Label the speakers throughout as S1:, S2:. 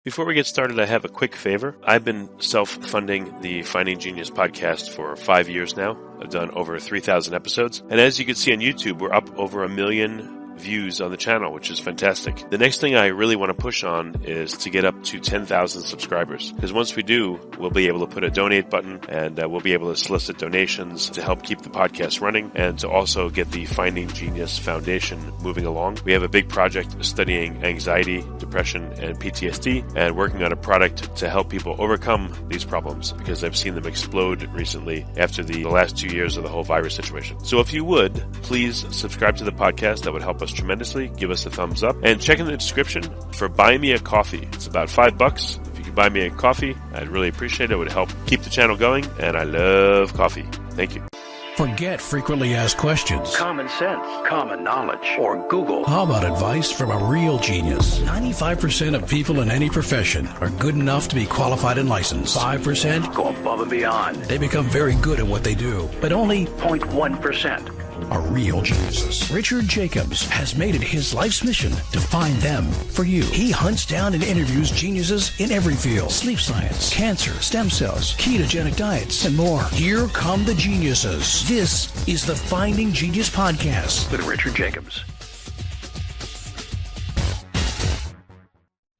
S1: Before we get started, I have a quick favor. I've been self-funding the Finding Genius podcast for 5 years now. I've done over 3,000 episodes. And as you can see on YouTube, we're up over 1 million views on the channel, which is fantastic. The next thing I really want to push on is to get up to 10,000 subscribers. Because once we do, we'll be able to put a donate button and we'll be able to solicit donations to help keep the podcast running and to also get the Finding Genius Foundation moving along. We have a big project studying anxiety, depression, and PTSD and working on a product to help people overcome these problems because I've seen them explode recently after the last 2 years of the whole virus situation. So if you would, please subscribe to the podcast. That would help us tremendously. Give us a thumbs up and check in the description for Buy Me a Coffee. It's about $5. If you could buy me a coffee, I'd really appreciate it. It would help keep the channel going, and I love coffee. Thank you.
S2: Forget frequently asked questions,
S3: common sense, common knowledge, or Google.
S2: How about advice from a real genius? 95% of people in any profession are good enough to be qualified and licensed. 5%
S3: go above and beyond.
S2: They become very good at what they do, but only
S3: 0.1%
S2: are real geniuses. Richard Jacobs has made it his life's mission to find them for you. He hunts down and interviews geniuses in every field: sleep science, cancer, stem cells, ketogenic diets, and more. Here come the geniuses. This is the Finding Genius Podcast
S3: with Richard Jacobs.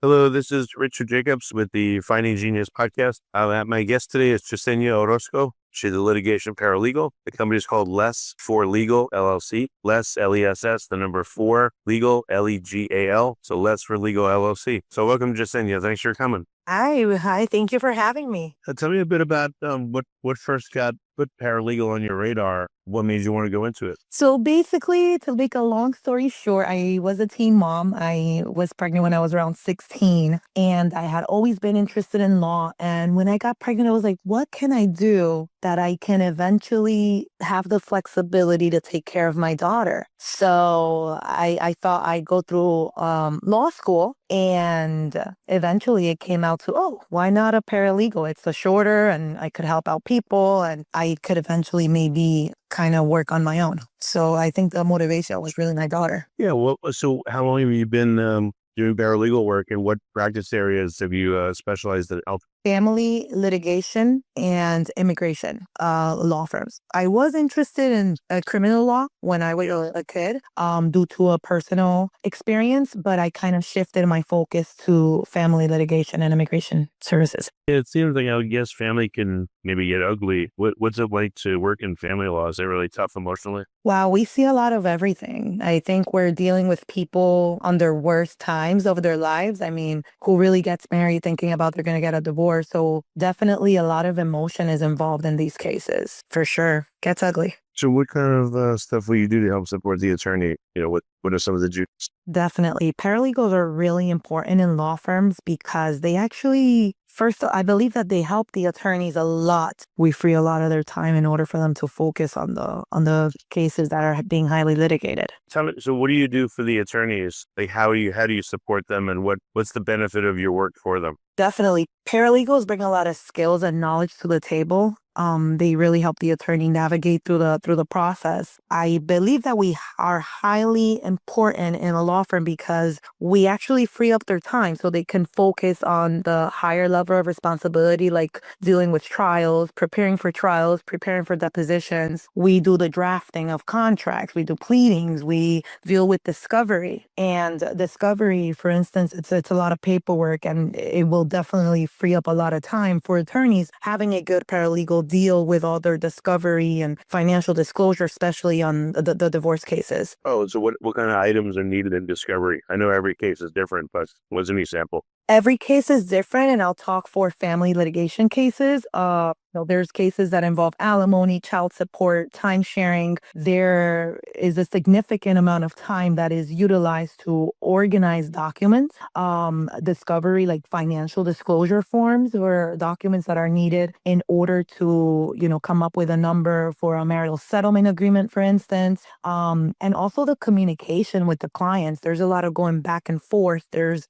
S4: Hello, this is Richard Jacobs with the Finding Genius Podcast. My guest today is Jesenia Orozco. She's a litigation paralegal. The company is called Less for Legal, LLC. Less, L-E-S-S, the number 4, Legal, L-E-G-A-L. So Less for Legal, LLC. So welcome, Jesenia. Thanks for coming.
S5: Hi. Thank you for having me.
S4: Tell me a bit about what first put paralegal on your radar. What made you want to go into it?
S5: So basically, to make a long story short, I was a teen mom. I was pregnant when I was around 16, and I had always been interested in law. And when I got pregnant, I was like, what can I do that I can eventually have the flexibility to take care of my daughter? So I thought I'd go through law school, and eventually it came out to, why not a paralegal? It's a shorter, and I could help out people, and I could eventually maybe kind of work on my own. So I think the motivation was really my daughter.
S4: Yeah. Well, so how long have you been doing paralegal work, and what practice areas have you specialized in?
S5: Family, litigation, and immigration law firms. I was interested in criminal law when I was a kid due to a personal experience, but I kind of shifted my focus to family litigation and immigration services.
S4: It seems like, I guess, family can maybe get ugly. What's it like to work in family law? Is it really tough emotionally?
S5: Wow, we see a lot of everything. I think we're dealing with people on their worst times of their lives. I mean, who really gets married thinking about they're going to get a divorce? So definitely a lot of emotion is involved in these cases. For sure. Gets ugly.
S4: So what kind of stuff will you do to help support the attorney? What are some of the duties?
S5: Definitely. Paralegals are really important in law firms because they actually, first, I believe that they help the attorneys a lot. We free a lot of their time in order for them to focus on the cases that are being highly litigated.
S4: Tell me, so what do you do for the attorneys? Like, how do you support them, and what's the benefit of your work for them?
S5: Definitely. Paralegals bring a lot of skills and knowledge to the table. They really help the attorney navigate through the process. I believe that we are highly important in a law firm because we actually free up their time so they can focus on the higher level of responsibility, like dealing with trials, preparing for depositions. We do the drafting of contracts. We do pleadings. We deal with discovery. And discovery, for instance, it's a lot of paperwork, and it will definitely free up a lot of time for attorneys. Having a good paralegal deal with all their discovery and financial disclosure, especially on the divorce cases.
S4: Oh, so what kind of items are needed in discovery? I know every case is different, but what's an example?
S5: Every case is different, and I'll talk for family litigation cases. There's cases that involve alimony, child support, time sharing. There is a significant amount of time that is utilized to organize documents, discovery, like financial disclosure forms or documents that are needed in order to, come up with a number for a marital settlement agreement, for instance. And also the communication with the clients. There's a lot of going back and forth. There's,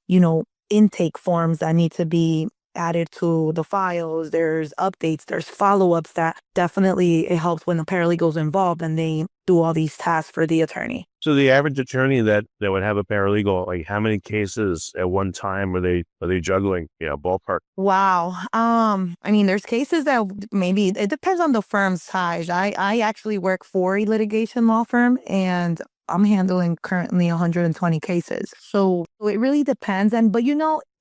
S5: intake forms that need to be added to the files. There's updates, there's follow-ups that definitely it helps when the paralegal's involved and they do all these tasks for the attorney.
S4: So the average attorney that would have a paralegal, like how many cases at one time are they juggling? Yeah, ballpark.
S5: Wow. I mean, there's cases that maybe it depends on the firm's size. I actually work for a litigation law firm, and I'm handling currently 120 cases. So it really depends. But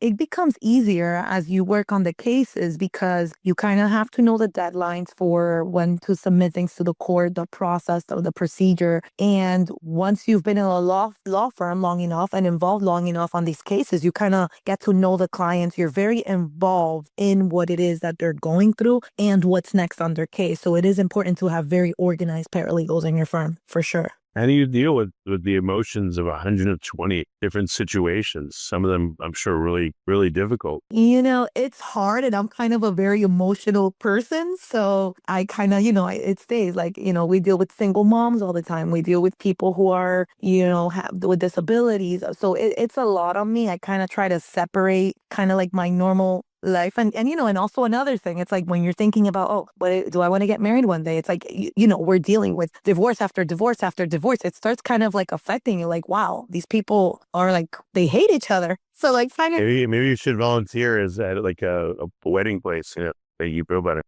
S5: it becomes easier as you work on the cases because you kind of have to know the deadlines for when to submit things to the court, the process or the procedure. And once you've been in a law firm long enough and involved long enough on these cases, you kind of get to know the clients. You're very involved in what it is that they're going through and what's next on their case. So it is important to have very organized paralegals in your firm, for sure.
S4: How do you deal with the emotions of 120 different situations? Some of them, I'm sure, really, really difficult.
S5: It's hard, and I'm kind of a very emotional person. So I kind of, it stays like, we deal with single moms all the time. We deal with people who are, with disabilities. So it's a lot on me. I kind of try to separate kind of like my normal life. And also another thing, it's like when you're thinking about, do I want to get married one day? It's like, we're dealing with divorce after divorce after divorce. It starts kind of like affecting you like, wow, these people are like, they hate each other. So like,
S4: maybe you should volunteer as at like a wedding place, that you feel better.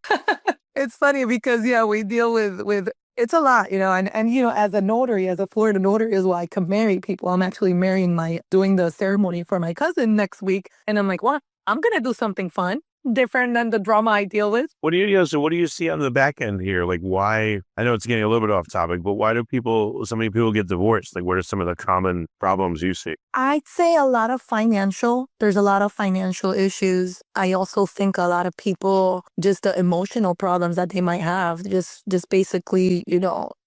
S5: It's funny because, we deal with it's a lot, and as a notary, as a Florida notary as well, I can marry people. I'm actually doing the ceremony for my cousin next week. And I'm like, what? I'm going to do something fun, different than the drama I deal with.
S4: What do you see on the back end here? Like why, I know it's getting a little bit off topic, but why do so many people get divorced? Like what are some of the common problems you see?
S5: I'd say there's a lot of financial issues. I also think a lot of people, just the emotional problems that they might have, just basically,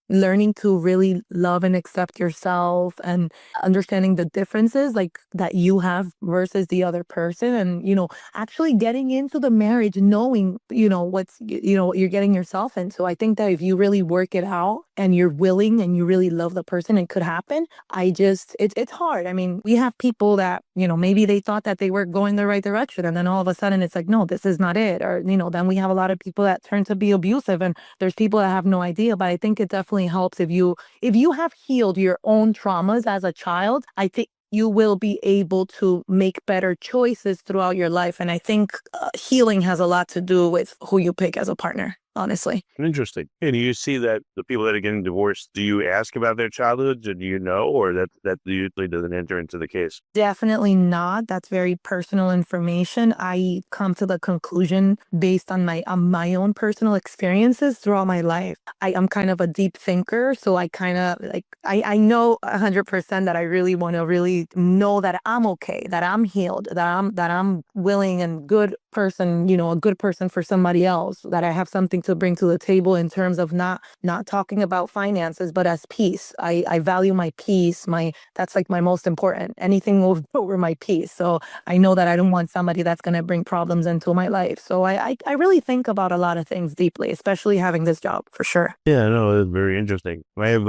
S5: learning to really love and accept yourself and understanding the differences like that you have versus the other person. And, actually getting into the marriage, knowing, what you're getting yourself into. I think that if you really work it out and you're willing and you really love the person, it could happen. It's hard. I mean, we have people that, maybe they thought that they were going the right direction. And then all of a sudden it's like, no, this is not it. Or, then we have a lot of people that turn to be abusive, and there's people that have no idea. But I think it definitely helps if you have healed your own traumas as a child. I think you will be able to make better choices throughout your life. And I think healing has a lot to do with who you pick as a partner, honestly.
S4: Interesting. And you see that the people that are getting divorced, do you ask about their childhoods, and do you know, or that usually doesn't enter into the case?
S5: Definitely not. That's very personal information. I come to the conclusion based on my own personal experiences throughout my life. I'm kind of a deep thinker, so I kind of like, I know 100% that I really want to really know that I'm okay, that I'm healed, that I'm willing and good person, a good person for somebody else, that I have something to bring to the table in terms of not talking about finances, but as peace. I value my peace. That's like my most important. Anything over my peace. So I know that I don't want somebody that's going to bring problems into my life. So I really think about a lot of things deeply, especially having this job, for sure.
S4: Yeah, no, it's very interesting. I have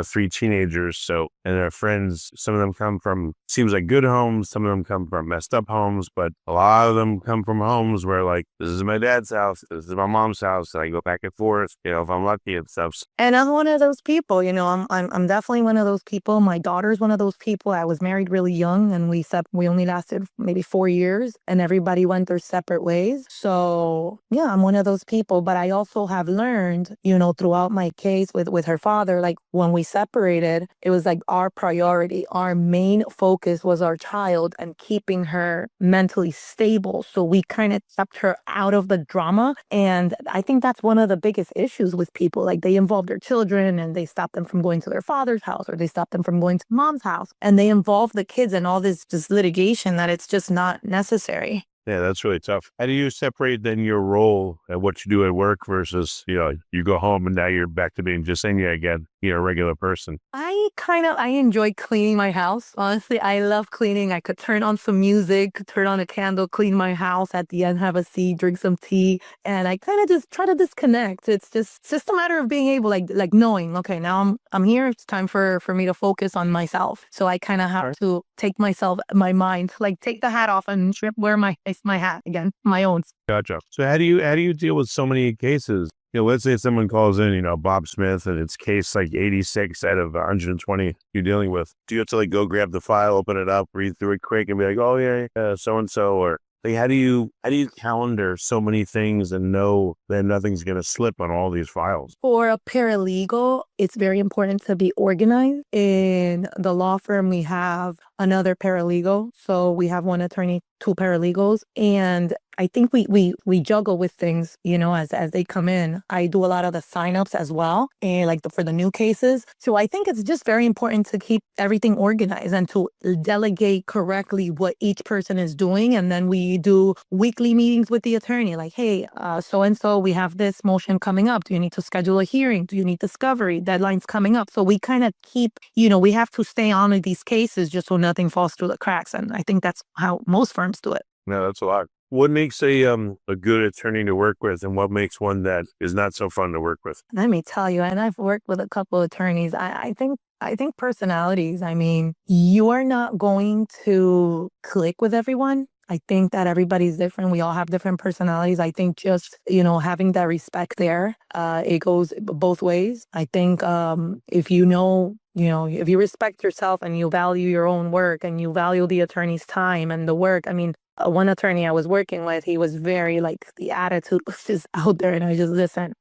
S4: 3 teenagers, and their friends, some of them come from, seems like good homes, some of them come from messed up homes, but a lot of them come from homes where like, this is my dad's house, this is my mom's house, and I go back and forth, if I'm lucky and stuff.
S5: And I'm one of those people, I'm definitely one of those people. My daughter's one of those people. I was married really young, and we only lasted maybe 4 years, and everybody went their separate ways. So yeah, I'm one of those people. But I also have learned, throughout my case with her father, like when we separated, it was like our priority, our main focus was our child and keeping her mentally stable. So we kind of kept her out of the drama. And I think that's one of the biggest issues with people. Like they involve their children and they stop them from going to their father's house, or they stop them from going to mom's house. And they involve the kids in all this litigation that it's just not necessary.
S4: Yeah, that's really tough. How do you separate then your role at what you do at work versus, you go home and now you're back to being Jesenia again? a regular person?
S5: I enjoy cleaning my house. Honestly, I love cleaning. I could turn on some music, turn on a candle, clean my house at the end, have a seat, drink some tea. And I kind of just try to disconnect. It's just a matter of being able, like knowing, okay, now I'm here. It's time for me to focus on myself. So I kind of have to take my mind, like take the hat off and wear my hat again, my own.
S4: Gotcha. So how do you deal with so many cases? Let's say someone calls in, Bob Smith, and it's case like 86 out of 120 you're dealing with. Do you have to like go grab the file, open it up, read through it quick, and be like, oh yeah, so and so, or like how do you calendar so many things and know that nothing's going to slip on all these files?
S5: For a paralegal, it's very important to be organized. In the law firm, we have another paralegal. So we have one attorney, two paralegals. And I think we juggle with things, as they come in. I do a lot of the signups as well, and for the new cases. So I think it's just very important to keep everything organized and to delegate correctly what each person is doing. And then we do weekly meetings with the attorney, like, hey, so-and-so, we have this motion coming up. Do you need to schedule a hearing? Do you need discovery? Deadlines coming up. So we kind of keep, we have to stay on with these cases just so nothing falls through the cracks. And I think that's how most firms do it.
S4: No, that's a lot. What makes a good attorney to work with, and what makes one that is not so fun to work with?
S5: Let me tell you, and I've worked with a couple of attorneys. I think personalities. I mean, you are not going to click with everyone. I think that everybody's different. We all have different personalities. I think just, having that respect there, it goes both ways. I think if if you respect yourself and you value your own work and you value the attorney's time and the work. I mean, one attorney I was working with, he was very the attitude was just out there. And I just listen,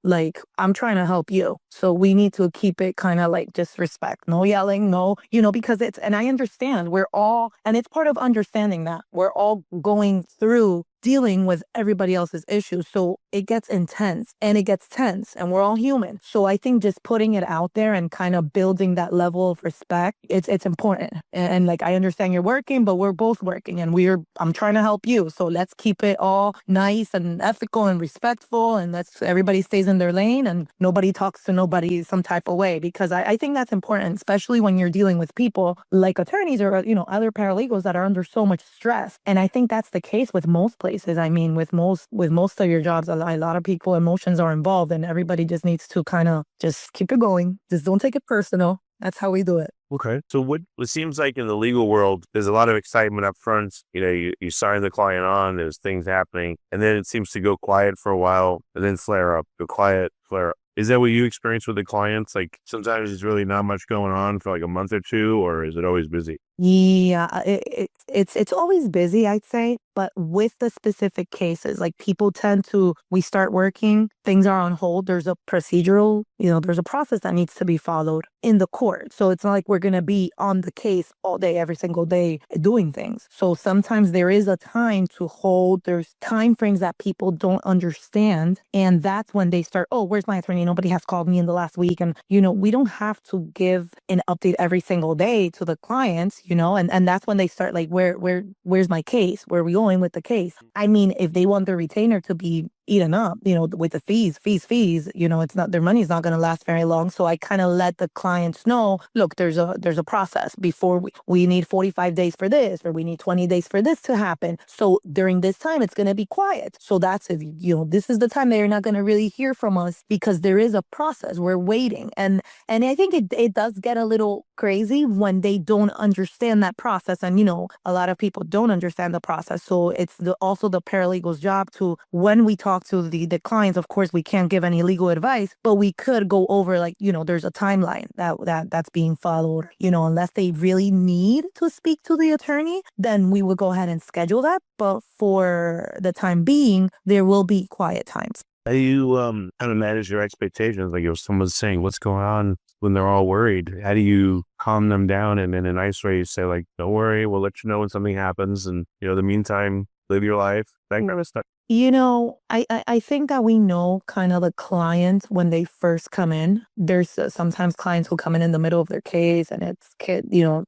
S5: I'm trying to help you. So we need to keep it kind of just respect, no yelling, no, because and I understand and it's part of understanding that we're all going through dealing with everybody else's issues. So it gets intense and it gets tense and we're all human. So I think just putting it out there and kind of building that level of respect, it's important. And I understand you're working, but we're both working and I'm trying to help you. So let's keep it all nice and ethical and respectful, and everybody stays in their lane and nobody talks to nobody some type of way, because I think that's important, especially when you're dealing with people like attorneys or, other paralegals that are under so much stress. And I think that's the case with most places. I mean, with most of your jobs, a lot of people, emotions are involved, and everybody just needs to kind of just keep it going. Just don't take it personal. That's how we do it.
S4: Okay. So what it seems like in the legal world, there's a lot of excitement up front. You sign the client on, there's things happening, and then it seems to go quiet for a while and then flare up, go quiet, flare up. Is that what you experience with the clients? Sometimes there's really not much going on for a month or two, or is it always busy?
S5: Yeah, it's always busy, I'd say. But with the specific cases, people we start working, things are on hold. There's a procedural, there's a process that needs to be followed in the court. So it's not like we're going to be on the case all day, every single day doing things. So sometimes there is a time to hold. There's time frames that people don't understand. And that's when they start, oh, where's my attorney? Nobody has called me in the last week. And, we don't have to give an update every single day to the clients, and that's when they start where's my case? Where are we going with the case? I mean, if they want the retainer to be eaten up, with the fees, it's not, their money's not going to last very long. So I kind of let the clients know, look, there's a process before we need 45 days for this, or we need 20 days for this to happen. So during this time, it's going to be quiet. So that's if, this is the time that you're not going to really hear from us, because there is a process. We're waiting. And I think it does get a little crazy when they don't understand that process. And, a lot of people don't understand the process. So it's also the paralegal's job to, when we talk to the clients, of course, we can't give any legal advice, but we could go over there's a timeline that's being followed, unless they really need to speak to the attorney, then we would go ahead and schedule that. But for the time being, there will be quiet times.
S4: How do you kind of manage your expectations? If someone's saying what's going on when they're all worried, how do you calm them down? And in a nice way, you say don't worry, we'll let you know when something happens. And, in the meantime, live your life, that kind of stuff.
S5: I think that we know kind of the client when they first come in. There's sometimes clients who come in the middle of their case and it's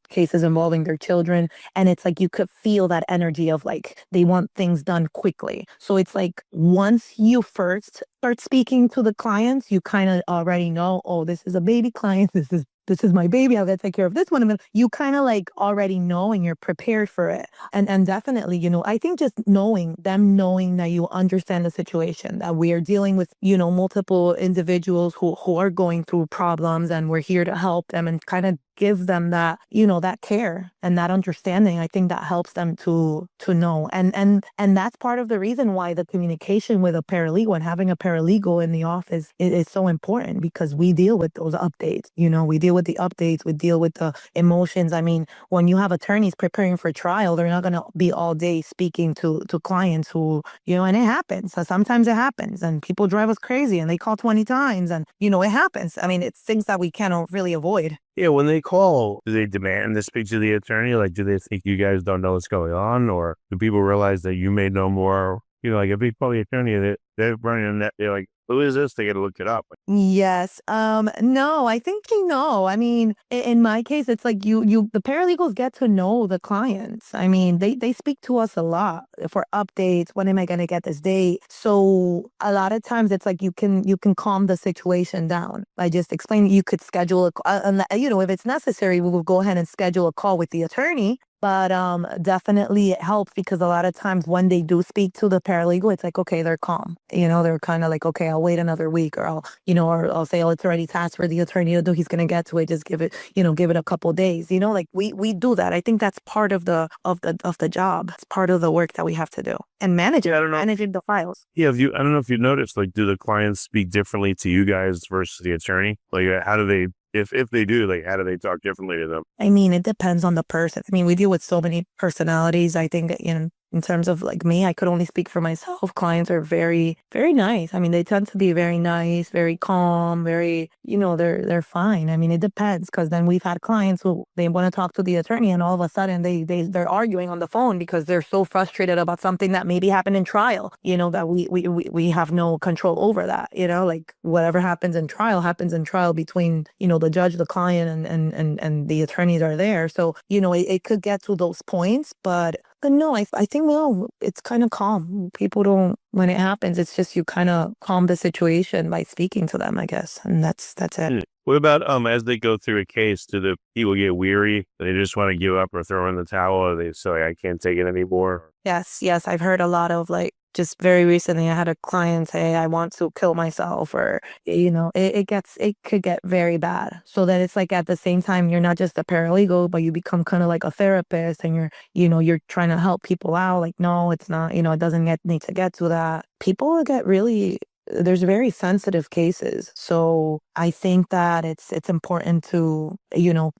S5: cases involving their children. And it's like you could feel that energy of like they want things done quickly. So it's like once you first start speaking to the clients, you kind of already know, oh, this is a baby client. This is my baby. I've got to take care of this one. And you kind of like already know and you're prepared for it. And definitely, I think just knowing that you understand the situation, that we are dealing with, multiple individuals who are going through problems and we're here to help them and kind of give them that, that care and that understanding. I think that helps them to know. And that's part of the reason why the communication with a paralegal and having a paralegal in the office is so important, because we deal with those updates. We deal with the updates, we deal with the emotions. I mean, when you have attorneys preparing for trial, they're not going to be all day speaking to clients who, and it happens. So sometimes it happens and people drive us crazy and they call 20 times and, it happens. I mean, it's things that we cannot really avoid.
S4: Yeah, when they call, do they demand to speak to the attorney? Like, do they think you guys don't know what's going on? Or do people realize that you may know more? Like if they call the attorney, they're running in that, they're like, who is this? They got to look it up.
S5: Yes. No, I think I mean, in my case, it's like the paralegals get to know the clients. I mean, they speak to us a lot for updates. When am I going to get this date? So a lot of times it's like you can calm the situation down by just explaining. You could schedule if it's necessary, we will go ahead and schedule a call with the attorney. But definitely it helps, because a lot of times when they do speak to the paralegal, it's like, okay, they're calm. They're kind of like, okay, I'll wait another week, or I'll say, oh, it's already tasked for the attorney to do. He's going to get to it. Just give it a couple of days. Like we do that. I think that's part of the job. It's part of the work that we have to do and managing the files.
S4: Yeah, I don't know if you noticed, like, do the clients speak differently to you guys versus the attorney? Like, how do they? If they do, like, how do they talk differently to them?
S5: I mean, it depends on the person. I mean, we deal with so many personalities. I think, in terms of like me, I could only speak for myself. Clients are very, very nice. I mean, they tend to be very nice, very calm, very, they're fine. I mean, it depends, because then we've had clients who they want to talk to the attorney and all of a sudden they're arguing on the phone because they're so frustrated about something that maybe happened in trial, that we have no control over that, like whatever happens in trial between, the judge, the client and the attorneys are there. So, it could get to those points, but no, I think, no, it's kind of calm. People don't, when it happens, it's just you kind of calm the situation by speaking to them, I guess. And that's it.
S4: What about as they go through a case, do the people get weary? They just want to give up or throw in the towel, or they say, I can't take it anymore?
S5: Yes. I've heard a lot of just very recently, I had a client say, I want to kill myself, or, it could get very bad. So that it's like, at the same time, you're not just a paralegal, but you become kind of like a therapist, and you're trying to help people out. Like, no, it's not, it doesn't need to get to that. People get really, there's very sensitive cases. So I think that it's important to,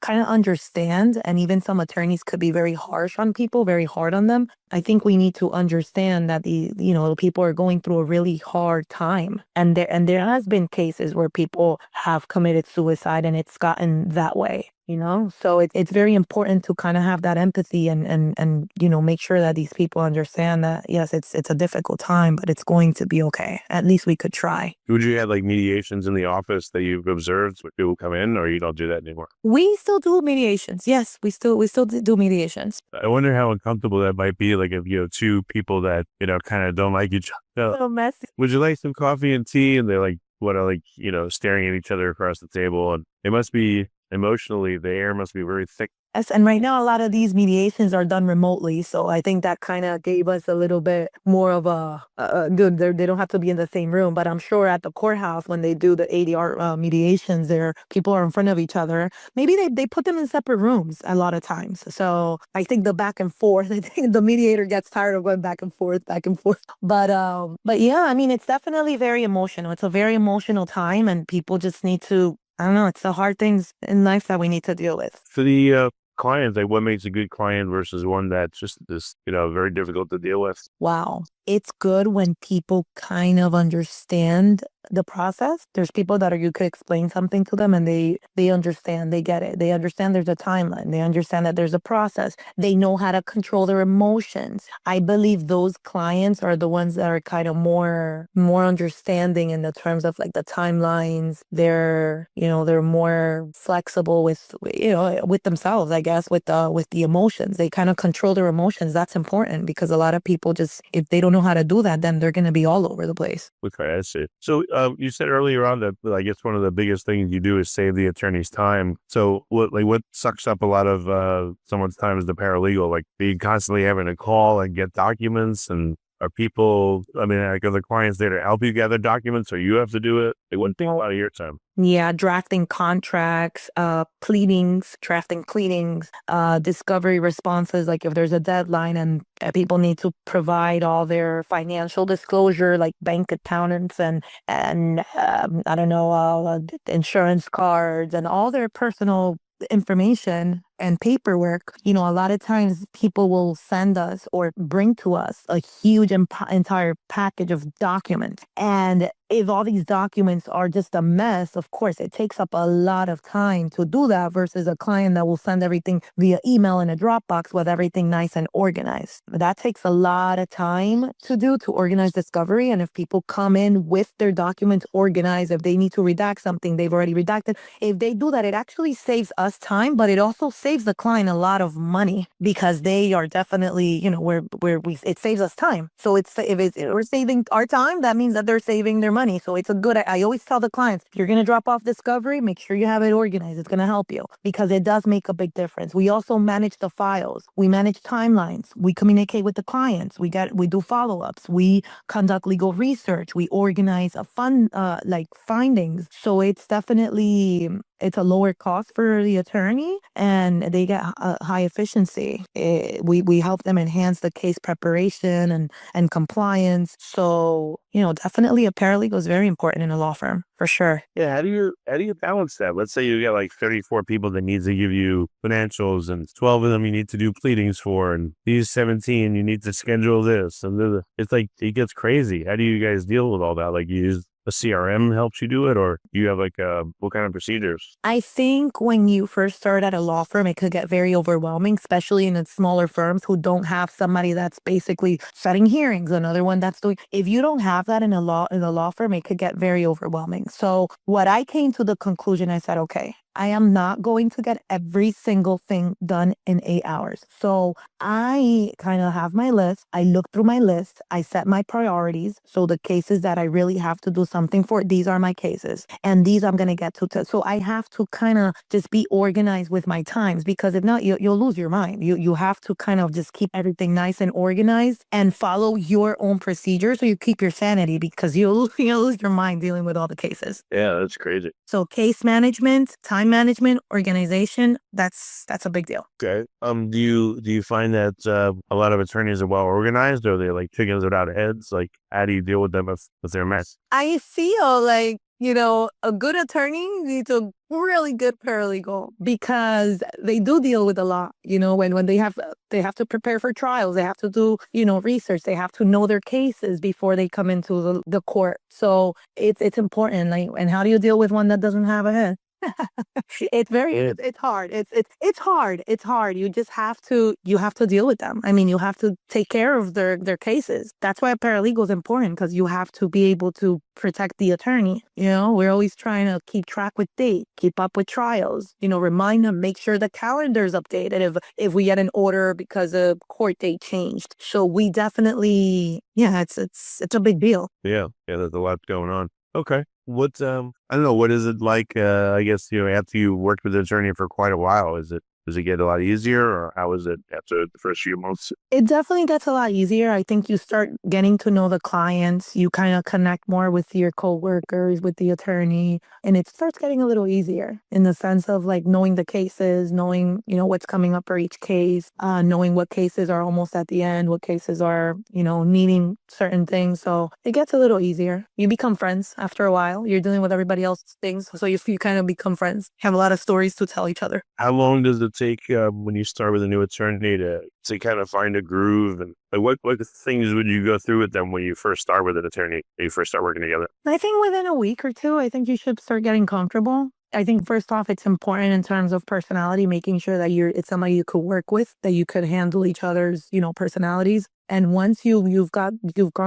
S5: kind of understand. And even some attorneys could be very harsh on people, very hard on them. I think we need to understand that the people are going through a really hard time. And there has been cases where people have committed suicide and it's gotten that way. So it's very important to kind of have that empathy and make sure that these people understand that, yes, it's a difficult time, but it's going to be okay. At least we could try.
S4: Would you have like mediations in the office that you've observed when people come in, or you don't do that anymore?
S5: We still do mediations. Yes, we still do mediations.
S4: I wonder how uncomfortable that might be. Like if two people that, kind of don't like each other.
S5: A little messy.
S4: Would you like some coffee and tea? And they're like, staring at each other across the table. And it must be, emotionally, the air must be very thick.
S5: Yes, and right now a lot of these mediations are done remotely, so I think that kind of gave us a little bit more of a good. They don't have to be in the same room, but I'm sure at the courthouse when they do the ADR mediations, people are in front of each other. Maybe they put them in separate rooms a lot of times. So I think the back and forth. I think the mediator gets tired of going back and forth. But yeah, I mean, it's definitely very emotional. It's a very emotional time, and people just need to. I don't know. It's the hard things in life that we need to deal with.
S4: For the clients, like what makes a good client versus one that's just this, very difficult to deal with?
S5: Wow. It's good when people kind of understand the process. There's people that you could explain something to them and they understand, they get it. They understand there's a timeline. They understand that there's a process. They know how to control their emotions. I believe those clients are the ones that are kind of more understanding in the terms of like the timelines. They're more flexible with themselves, I guess, with the emotions. They kind of control their emotions. That's important because a lot of people just, if they don't know how to do that, then they're going to be all over the place.
S4: Okay, I see. So you said earlier on that I guess one of the biggest things you do is save the attorney's time. So what sucks up a lot of someone's time as the paralegal? Like being constantly having to call and get documents, and are people, I mean, like, are the clients there to help you gather documents or you have to do it? Like, what takes a lot of your time?
S5: Yeah, drafting contracts, pleadings, discovery responses, like if there's a deadline and people need to provide all their financial disclosure, like bank accountants and I don't know, insurance cards and all their personal information and paperwork. A lot of times people will send us or bring to us a huge entire package of documents. And if all these documents are just a mess, of course, it takes up a lot of time to do that versus a client that will send everything via email in a Dropbox with everything nice and organized. That takes a lot of time to organize discovery. And if people come in with their documents organized, if they need to redact something, they've already redacted. If they do that, it actually saves us time, but it also saves the client a lot of money because they are definitely, it saves us time. So if we're saving our time, that means that they're saving their money. So it's a good, I always tell the clients, if you're going to drop off discovery, make sure you have it organized. It's going to help you because it does make a big difference. We also manage the files. We manage timelines. We communicate with the clients. We do follow-ups. We conduct legal research. We organize findings. So it's definitely, it's a lower cost for the attorney and they get high efficiency. We help them enhance the case preparation and compliance. So, definitely a paralegal is very important in a law firm for sure.
S4: Yeah. How do you balance that? Let's say you got like 34 people that needs to give you financials and 12 of them you need to do pleadings for, and these 17 you need to schedule this. And it's like, it gets crazy. How do you guys deal with all that? Like you use a CRM helps you do it, or you have like what kind of procedures?
S5: I think when you first start at a law firm, it could get very overwhelming, especially in the smaller firms who don't have somebody that's basically setting hearings, another one that's doing. If you don't have that in a law firm, it could get very overwhelming. So what I came to the conclusion, I said, okay, I am not going to get every single thing done in 8 hours. So I kind of have my list. I look through my list. I set my priorities. So the cases that I really have to do something for, these are my cases. And these I'm going to get to. So I have to kind of just be organized with my times because if not, you'll lose your mind. You have to kind of just keep everything nice and organized and follow your own procedure so you keep your sanity because you'll lose your mind dealing with all the cases.
S4: Yeah, that's crazy.
S5: So case management, time management, organization, that's a big deal.
S4: Okay. Do you find that a lot of attorneys are well organized, or are they like chickens without heads? Like, how do you deal with them if they're a mess?
S5: I feel like, a good attorney needs a really good paralegal because they do deal with a lot, when they have to prepare for trials, they have to do, research, they have to know their cases before they come into the court. So it's important. Like, and how do you deal with one that doesn't have a head? It's hard. It's hard. You just have to deal with them. I mean, you have to take care of their cases. That's why a paralegal is important because you have to be able to protect the attorney. We're always trying to keep track with dates, keep up with trials, remind them, make sure the calendar's updated if we get an order because a court date changed. So we definitely, it's a big deal.
S4: Yeah, there's a lot going on. Okay. What I don't know, what is it like? I guess after you worked with the attorney for quite a while, does it get a lot easier, or how is it after the first few months?
S5: It definitely gets a lot easier. I think you start getting to know the clients. You kind of connect more with your coworkers, with the attorney, and it starts getting a little easier in the sense of like knowing the cases, knowing, what's coming up for each case, knowing what cases are almost at the end, what cases are, needing certain things. So it gets a little easier. You become friends after a while. You're dealing with everybody else's things. So you kind of become friends, have a lot of stories to tell each other.
S4: How long does it take when you start with a new attorney to kind of find a groove? And like, what things would you go through with them when you first start with an attorney, when you first start working together?
S5: I think within a week or two, I think you should start getting comfortable. I think first off, it's important in terms of personality, making sure that it's somebody you could work with, that you could handle each other's, personalities. And once you've gone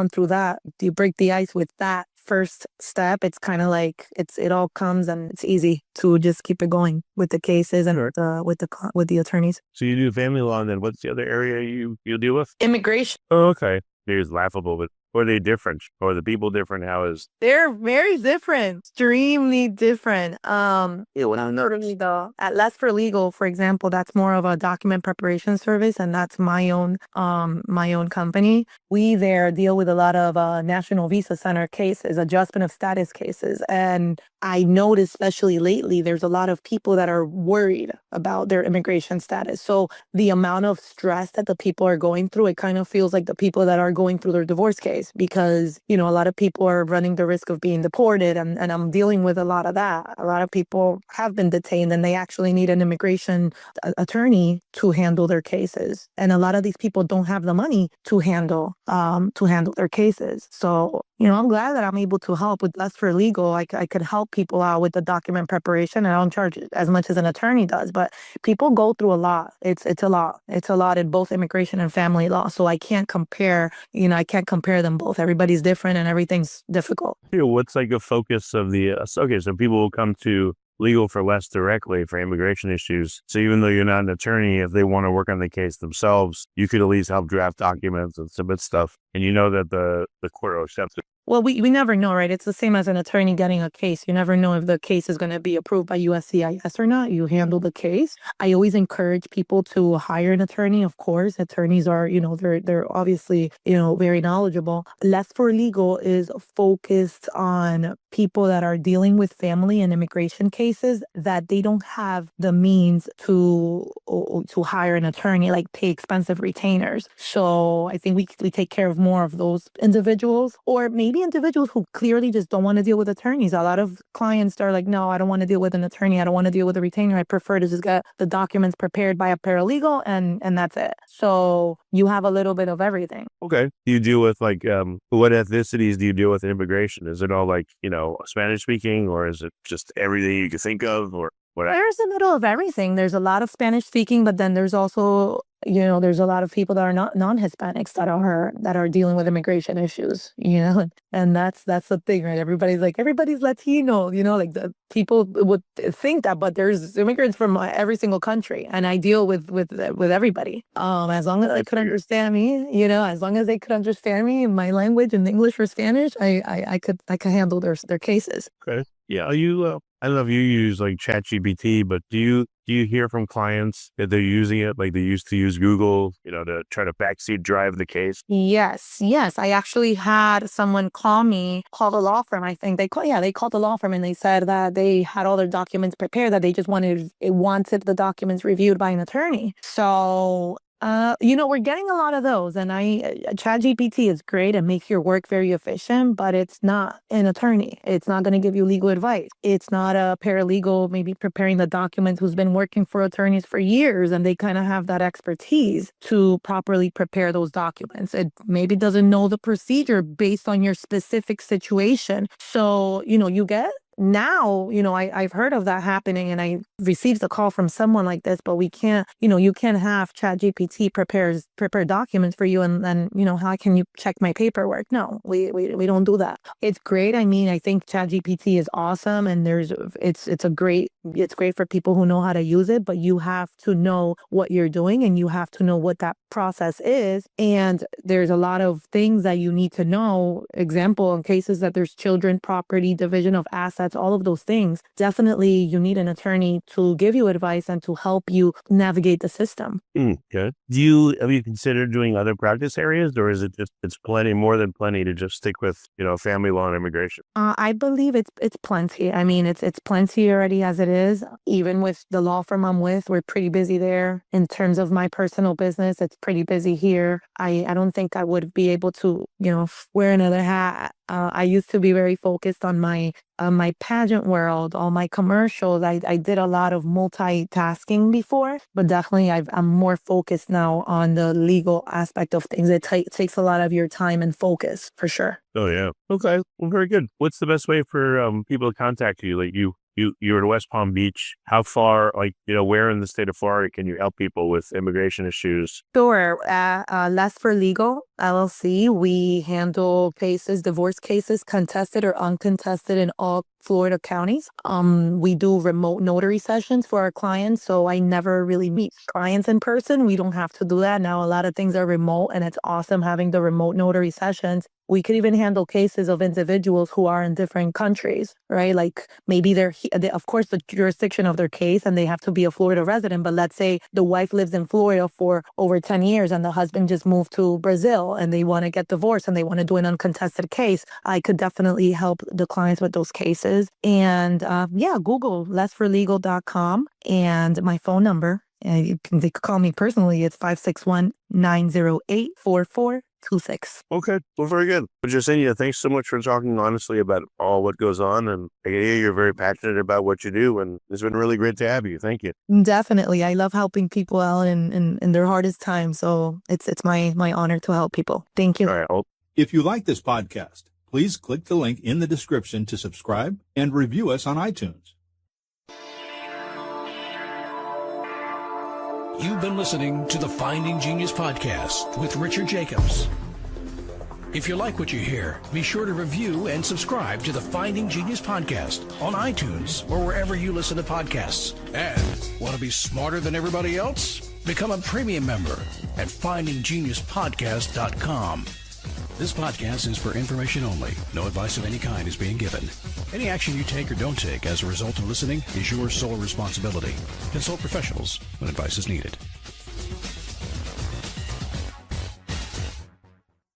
S5: through that, you break the ice with that first step. It's kind of like it all comes, and it's easy to just keep it going with the cases and with the attorneys.
S4: So you do family law, and then what's the other area you deal with?
S5: Immigration.
S4: Oh, okay. It's laughable, but are they different? Or are the people different? How is?
S5: They're very different, extremely different. At Less for Legal, for example, that's more of a document preparation service, and that's my own company. We there deal with a lot of National Visa Center cases, adjustment of status cases, and I noticed, especially lately, there's a lot of people that are worried about their immigration status. So the amount of stress that the people are going through, it kind of feels like the people that are going through their divorce case, because, a lot of people are running the risk of being deported, and I'm dealing with a lot of that. A lot of people have been detained, and they actually need an immigration attorney to handle their cases. And a lot of these people don't have the money to handle their cases. So, I'm glad that I'm able to help with Less for Legal. I could help people out with the document preparation. I don't charge as much as an attorney does, but people go through a lot. It's a lot. It's a lot in both immigration and family law. So I can't compare, them both. Everybody's different and everything's difficult.
S4: What's like a focus of the, okay, so people will come to Legal for Less directly for immigration issues. So even though you're not an attorney, if they want to work on the case themselves, you could at least help draft documents and submit stuff. And you know that the court will accept it.
S5: Well, we never know, right? It's the same as an attorney getting a case. You never know if the case is going to be approved by USCIS or not. You handle the case. I always encourage people to hire an attorney. Of course, attorneys are, they're obviously, very knowledgeable. Less for Legal is focused on people that are dealing with family and immigration cases that they don't have the means to hire an attorney, like pay expensive retainers. So I think we take care of more of those individuals, or maybe individuals who clearly just don't want to deal with attorneys. A lot of clients are like, no, I don't want to deal with an attorney. I don't want to deal with a retainer. I prefer to just get the documents prepared by a paralegal and that's it. So you have a little bit of everything.
S4: Okay. Do you deal with what ethnicities do you deal with in immigration? Is it all Spanish speaking, or is it just everything you can think of, or what?
S5: There's a little of everything. There's a lot of Spanish speaking, but then there's also there's a lot of people that are not non-Hispanics that are dealing with immigration issues, and that's the thing, right? Everybody's Latino, like the people would think that, but there's immigrants from every single country, and I deal with everybody. As long as they could understand me, as long as they could understand me in my language, in English or Spanish, I could handle their cases.
S4: Okay. Yeah. Are you? I don't know if you use ChatGPT, but do you hear from clients that they're using it like they used to use Google, to try to backseat drive the case?
S5: Yes. I actually had someone call the law firm. I think they called the law firm, and they said that they had all their documents prepared, that they just wanted the documents reviewed by an attorney. So we're getting a lot of those, and ChatGPT is great and makes your work very efficient, but it's not an attorney. It's not going to give you legal advice. It's not a paralegal maybe preparing the documents who's been working for attorneys for years, and they kind of have that expertise to properly prepare those documents. It maybe doesn't know the procedure based on your specific situation. So, you get now, I've heard of that happening, and I received a call from someone like this, but we can't, you can't have ChatGPT prepare documents for you, and then, how can you check my paperwork? No, we don't do that. It's great. I mean, I think ChatGPT is awesome, and it's great for people who know how to use it, but you have to know what you're doing, and you have to know what that process is. And there's a lot of things that you need to know. Example, in cases that there's children, property, division of assets, all of those things, definitely you need an attorney to give you advice and to help you navigate the system.
S4: Okay. Have you considered doing other practice areas, or is it just, it's more than plenty to just stick with, family law and immigration?
S5: I believe it's plenty. I mean, it's plenty already as it is. Even with the law firm I'm with, we're pretty busy there. In terms of my personal business, it's pretty busy here. I don't think I would be able to, wear another hat. I used to be very focused on my pageant world, all my commercials. I did a lot of multitasking before, but definitely I'm more focused now on the legal aspect of things. It takes a lot of your time and focus for sure.
S4: Oh, yeah. Okay. Well, very good. What's the best way for people to contact you? Like you're in West Palm Beach. How far, where in the state of Florida can you help people with immigration issues?
S5: Sure. Less for Legal, LLC. We handle cases, divorce cases, contested or uncontested in all Florida counties. We do remote notary sessions for our clients, so I never really meet clients in person. We don't have to do that now. A lot of things are remote, and it's awesome having the remote notary sessions. We could even handle cases of individuals who are in different countries, right? Like maybe they're of course, the jurisdiction of their case, and they have to be a Florida resident. But let's say the wife lives in Florida for over 10 years and the husband just moved to Brazil and they want to get divorced and they want to do an uncontested case. I could definitely help the clients with those cases. And Google lessforlegal.com and my phone number. They could call me personally. It's 561-908-4426.
S4: Okay. Well, very good. Well, Jesenia, thanks so much for talking honestly about all what goes on. And I can hear you're very passionate about what you do. And it's been really great to have you. Thank you.
S5: Definitely. I love helping people out in their hardest time. So it's my honor to help people. Thank you.
S4: All right.
S6: If you like this podcast, please click the link in the description to subscribe and review us on iTunes.
S2: You've been listening to the Finding Genius podcast with Richard Jacobs. If you like what you hear, be sure to review and subscribe to the Finding Genius podcast on iTunes or wherever you listen to podcasts. And want to be smarter than everybody else? Become a premium member at findinggeniuspodcast.com. This podcast is for information only. No advice of any kind is being given. Any action you take or don't take as a result of listening is your sole responsibility. Consult professionals when advice is needed.